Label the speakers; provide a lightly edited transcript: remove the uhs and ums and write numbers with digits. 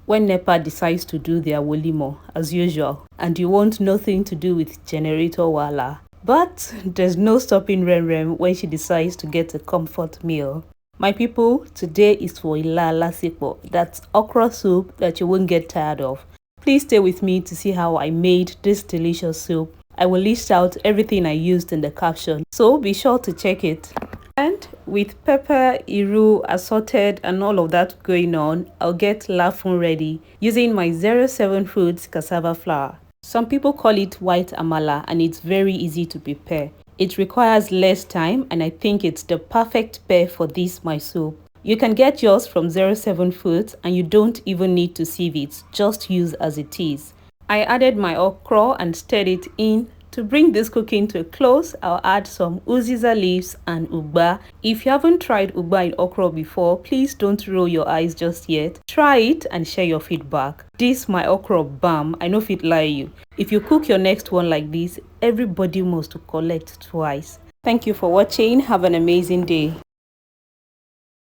Speaker 1: when NEPA decides to do their wolimo as usual, and you want nothing to do with generator wala. But there's no stopping Rem when she decides to get a comfort meal. My people, today is for ila lasipo. That's okra soup that you won't get tired of. Please stay with me to see how I made this delicious soup. I will list out everything I used in the caption, so be sure to check it. And with pepper, iru, assorted and all of that going on, I'll get lafun ready using my 07 Foods cassava flour. Some people call it white amala and it's very easy to prepare. It requires less time and I think it's the perfect pair for this my soup. You can get yours from 07 Foods and you don't even need to sieve it, just use as it is. I added my okra and stirred it in. To bring this cooking to a close, I'll add some Uziza leaves and Ugba. If you haven't tried Ugba in okra before, please don't roll your eyes just yet. Try it and share your feedback. This my okra bam, I know if it lie you. If you cook your next one like this, everybody must collect twice. Thank you for watching. Have an amazing day.